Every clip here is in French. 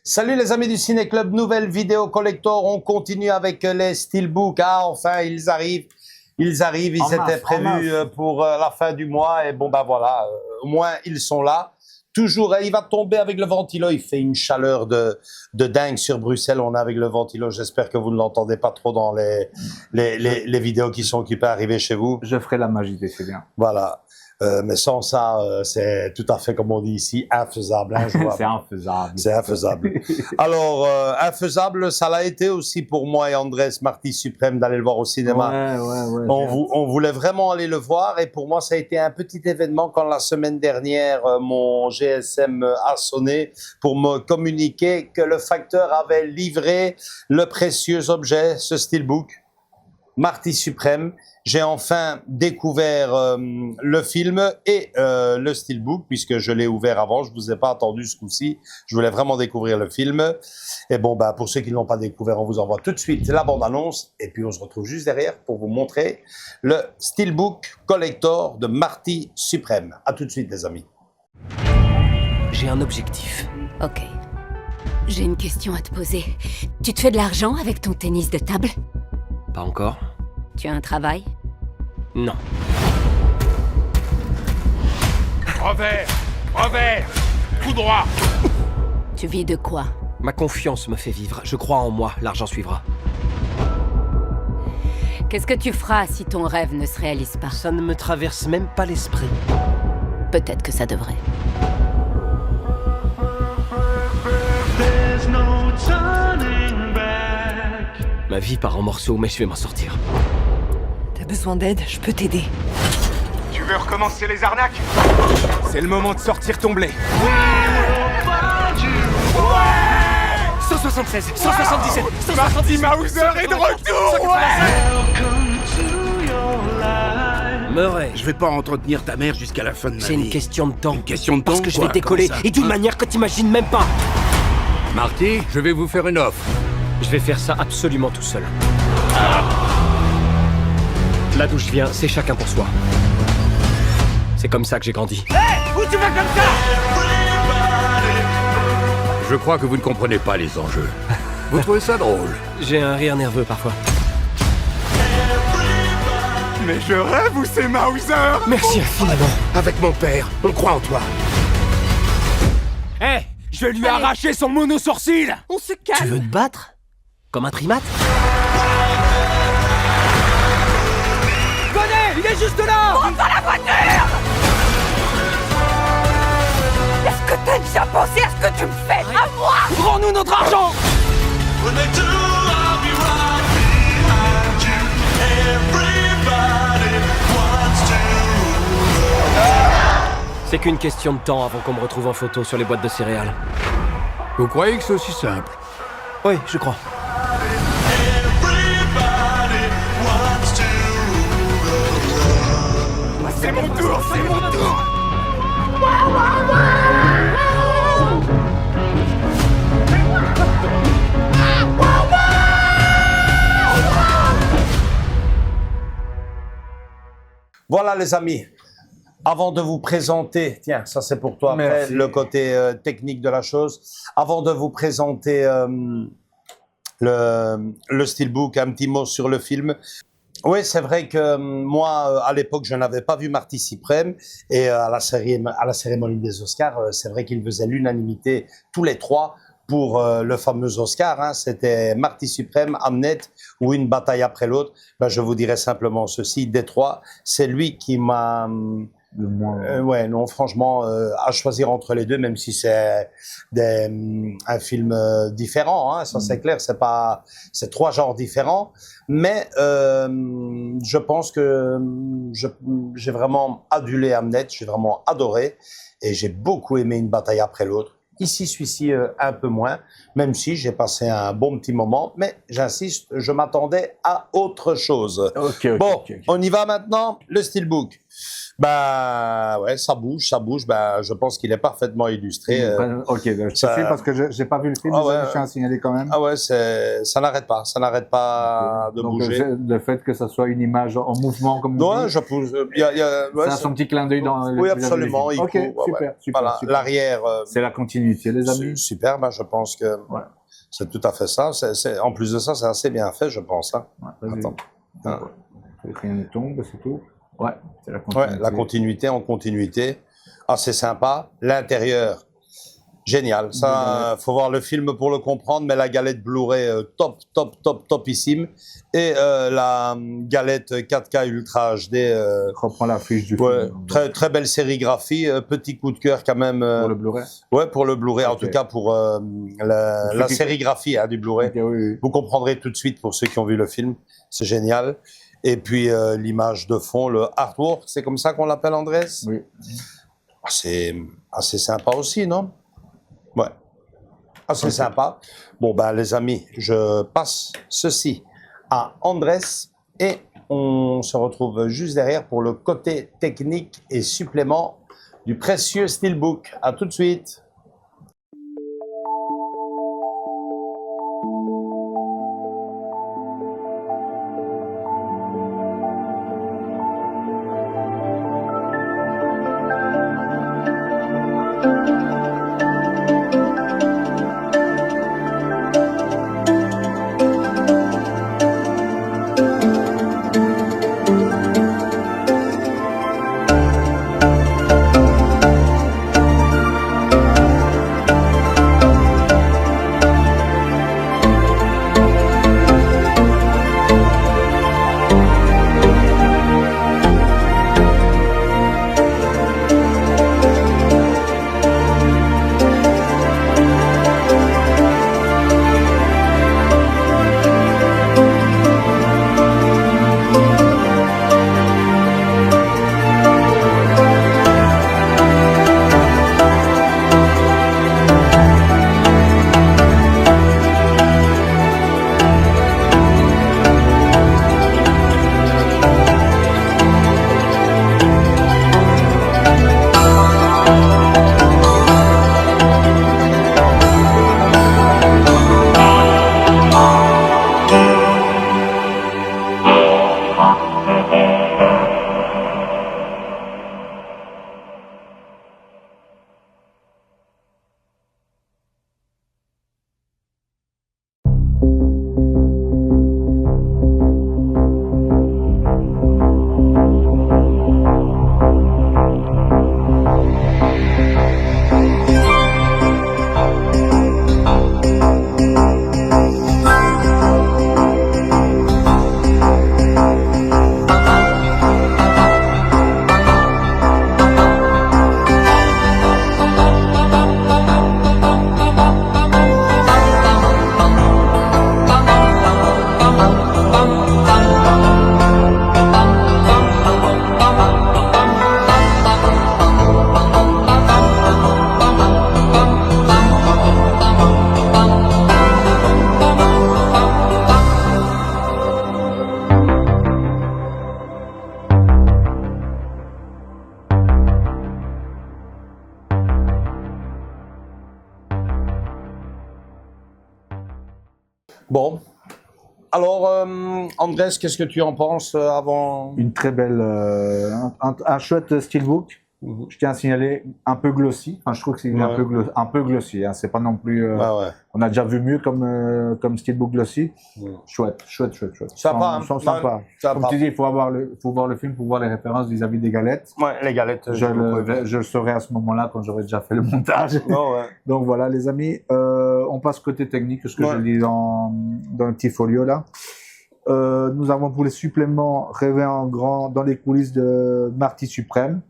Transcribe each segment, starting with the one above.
Salut les amis du Ciné Club, nouvelle vidéo collector, on continue avec les Steelbook. Ah enfin ils arrivent, ils étaient prévus pour la fin du mois et bon ben voilà, au moins ils sont là. Toujours, il va tomber avec le ventilo, il fait une chaleur de dingue sur Bruxelles, on est avec le ventilo, j'espère que vous ne l'entendez pas trop dans les vidéos qui peut arriver chez vous. Je ferai la magie, c'est bien. Voilà. Mais sans ça, c'est tout à fait, comme on dit ici, infaisable. Hein, c'est infaisable. C'est infaisable. Alors, infaisable, ça l'a été aussi pour moi et Andrés Marty Suprême d'aller le voir au cinéma. Ouais, on voulait vraiment aller le voir et pour moi, ça a été un petit événement quand la semaine dernière, mon GSM a sonné pour me communiquer que le facteur avait livré le précieux objet, ce Steelbook, Marty Suprême. J'ai enfin découvert le film et le Steelbook, puisque je l'ai ouvert avant, je vous ai pas attendu ce coup-ci, je voulais vraiment découvrir le film. Et bon, bah, pour ceux qui ne l'ont pas découvert, on vous envoie tout de suite la bande-annonce, et puis on se retrouve juste derrière pour vous montrer le Steelbook Collector de Marty Suprême. À tout de suite, les amis. J'ai un objectif. Ok. J'ai une question à te poser. Tu te fais de l'argent avec ton tennis de table? Pas encore? Tu as un travail? Non. Revers, tout droit. Tu vis de quoi? Ma confiance me fait vivre. Je crois en moi, l'argent suivra. Qu'est-ce que tu feras si ton rêve ne se réalise pas? Ça ne me traverse même pas l'esprit. Peut-être que ça devrait. Ma vie part en morceaux, mais je vais m'en sortir. T'as besoin d'aide, je peux t'aider. Tu veux recommencer les arnaques? C'est le moment de sortir ton blé. 176, 177, 177, Marty Mauser est de retour. Murray, Je vais pas entretenir ta mère jusqu'à la fin de ma vie. c'est une question de temps. Une question de temps. Parce que je quoi, vais décoller, comment ça et d'une manière que t'imagines même pas. Marty, je vais vous faire une offre. Je vais faire ça absolument tout seul. Là d'où je viens, c'est chacun pour soi. C'est comme ça que j'ai grandi. Où tu vas comme ça? Je crois que vous ne comprenez pas les enjeux. Vous trouvez ça drôle? J'ai un rire nerveux parfois. Mais je rêve ou c'est Mauser? Merci infiniment. Avec mon père, on croit en toi. Hé, je vais lui arracher son mono-sourcil. On se Tu calme. veux te battre? Comme un primate? Venez, il est juste là. Est-ce que t'as déjà pensé à ce que tu me fais à moi? Rends-nous notre argent. C'est qu'une question de temps avant qu'on me retrouve en photo sur les boîtes de céréales. Vous croyez que c'est aussi simple? Oui, je crois. C'est mon tour, c'est mon tour. Voilà les amis, avant de vous présenter, tiens, ça c'est pour toi après, Merci. le côté technique de la chose, avant de vous présenter le Steelbook, un petit mot sur le film. Oui, c'est vrai que moi, à l'époque, je n'avais pas vu Marty Suprême et à la cérémonie des Oscars, c'est vrai qu'ils faisaient l'unanimité tous les trois pour le fameux Oscar. Hein, c'était Marty Suprême, Hamnet ou Une bataille après l'autre. Ben, je vous dirais simplement ceci, des trois, c'est lui qui m'a le moins. Ouais, non, franchement, à choisir entre les deux, même si c'est un film différent, hein, ça c'est clair, c'est trois genres différents, mais je pense que j'ai vraiment adulé Hamnet, j'ai vraiment adoré, et j'ai beaucoup aimé Une bataille après l'autre. Ici, celui-ci, un peu moins, même si j'ai passé un bon petit moment, mais j'insiste, je m'attendais à autre chose. Bon, on y va maintenant, le steelbook. Bah ouais, ça bouge. Bah, je pense qu'il est parfaitement illustré. Ok, je te suis parce que j'ai pas vu le film, Ah mais ouais. je tiens à signaler quand même. Ah ouais, ça n'arrête pas de Donc, bouger. le fait que ça soit une image en mouvement, comme on Ouais, dit, je pousse. Ouais, ça a son petit clin d'œil dans oui, les plusieurs absolument. films. Ok, court, super. Voilà, super. l'arrière. C'est la continuité, les amis. Super, ben, je pense que c'est tout à fait ça. En plus de ça, c'est assez bien fait, je pense. Hein. Ouais, Attends. Hein. Rien ne tombe, c'est tout. Ouais, c'est la continuité. Ouais, la continuité en continuité. Ah, c'est sympa. L'intérieur, génial. Ça, faut voir le film pour le comprendre, mais la galette Blu-ray, topissime. Et la galette 4K Ultra HD. Reprends la fiche du Ouais, film. très belle sérigraphie. Petit coup de cœur quand même. Pour le Blu-ray. Ouais, pour le Blu-ray, en Ok. tout cas pour la sérigraphie du Blu-ray. Ok, oui. Vous comprendrez tout de suite pour ceux qui ont vu le film. C'est génial. Et puis l'image de fond, le artwork, c'est comme ça qu'on l'appelle, Andrés? Oui. C'est assez sympa aussi, non? Ouais. Assez sympa. Bon, ben, les amis, je passe ceci à Andrés et on se retrouve juste derrière pour le côté technique et supplément du précieux Steelbook. À tout de suite. Bon. Alors, Andrés, qu'est-ce que tu en penses avant? Une très belle, un chouette steelbook. Je tiens à signaler un peu glossy. Enfin, je trouve que c'est un peu glossy. Hein. C'est pas non plus. On a déjà vu mieux comme steelbook glossy. Chouette. Sympa. Sympa. Comme tu dis, il faut voir le film pour voir les références vis-à-vis des galettes. Ouais, les galettes. Je le saurai à ce moment-là quand j'aurai déjà fait le montage. Donc voilà, les amis, on passe côté technique, ce que je lis dans le petit folio là. Nous avons pour les suppléments Rêver en grand dans les coulisses de Marty Suprême.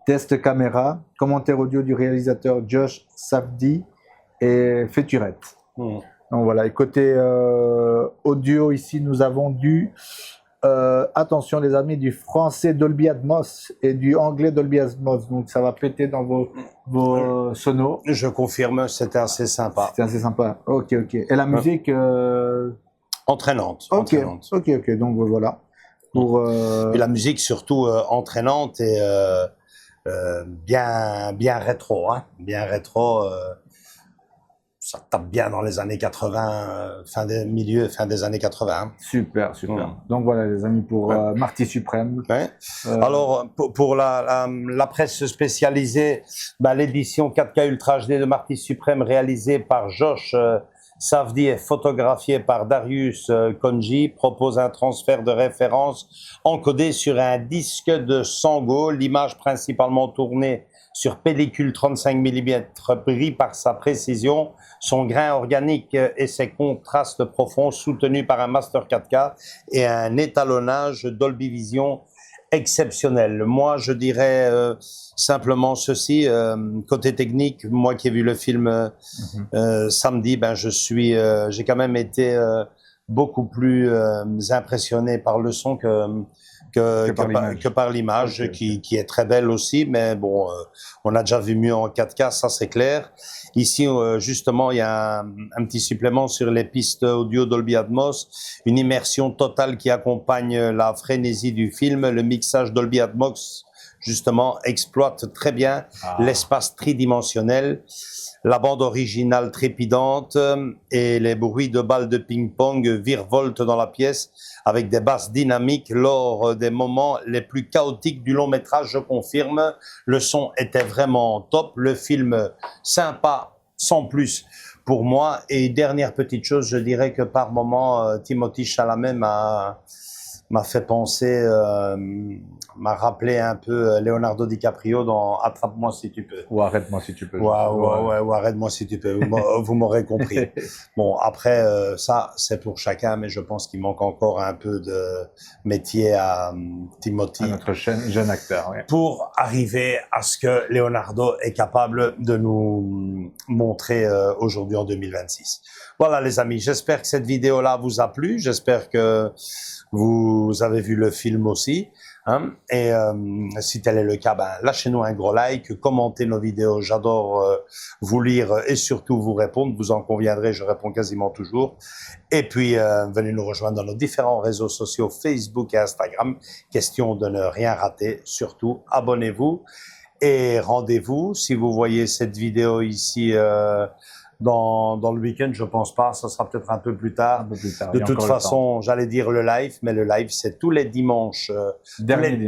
test caméra, commentaire audio du réalisateur Josh Safdie et featurette. Donc voilà, et côté audio ici, nous avons attention les amis, du français Dolby Atmos et du anglais Dolby Atmos, donc ça va péter dans vos sonos. Je confirme, c'était assez sympa. C'était assez sympa, ok. Et la musique entraînante. Ok, donc voilà. Et la musique surtout entraînante et bien rétro, hein. Bien rétro. Ça tape bien dans les années 80, fin des années 80. Super. Donc voilà les amis pour Marty Suprême. Ouais. Alors pour la presse spécialisée, l'édition 4K Ultra HD de Marty Suprême réalisée par Josh Safdie et photographié par Darius Konji propose un transfert de référence encodé sur un disque de Sango, l'image principalement tournée sur pellicule 35 mm brille par sa précision, son grain organique et ses contrastes profonds soutenus par un master 4K et un étalonnage Dolby Vision exceptionnel. Moi, je dirais simplement ceci, côté technique, moi qui ai vu le film samedi, j'ai quand même été beaucoup plus impressionné par le son que par l'image, qui est très belle aussi, mais bon, on a déjà vu mieux en 4K, ça c'est clair. Ici, justement, il y a un petit supplément sur les pistes audio Dolby Atmos, une immersion totale qui accompagne la frénésie du film. Le mixage Dolby Atmos, justement, exploite très bien l'espace tridimensionnel. La bande originale trépidante et les bruits de balles de ping-pong virevoltent dans la pièce avec des basses dynamiques lors des moments les plus chaotiques du long métrage, je confirme. Le son était vraiment top, le film sympa sans plus pour moi. Et dernière petite chose, je dirais que par moment, Timothée Chalamet m'a fait penser, m'a rappelé un peu Leonardo DiCaprio dans Attrape-moi si tu peux. Ou Arrête-moi si tu peux. Ou Arrête-moi si tu peux. Vous m'aurez compris. Bon, après, ça, c'est pour chacun, mais je pense qu'il manque encore un peu de métier à Timothy. À notre jeune acteur, oui. Pour arriver à ce que Leonardo est capable de nous montrer aujourd'hui en 2026. Voilà, les amis, j'espère que cette vidéo-là vous a plu. J'espère que vous avez vu le film aussi, hein, et si tel est le cas, lâchez-nous un gros like, commentez nos vidéos, j'adore vous lire et surtout vous répondre, vous en conviendrez, je réponds quasiment toujours. Et puis, venez nous rejoindre dans nos différents réseaux sociaux, Facebook et Instagram, question de ne rien rater, surtout abonnez-vous et rendez-vous, si vous voyez cette vidéo ici dans le week-end, je pense pas, ça sera peut-être un peu plus tard. De toute façon, j'allais dire le live, mais le live, c'est tous les dimanches,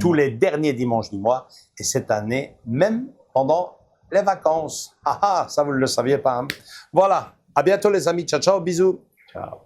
tous les derniers dimanches du mois. Et cette année, même pendant les vacances. Ça vous ne le saviez pas. Hein. Voilà, à bientôt les amis, ciao, ciao, bisous. Ciao.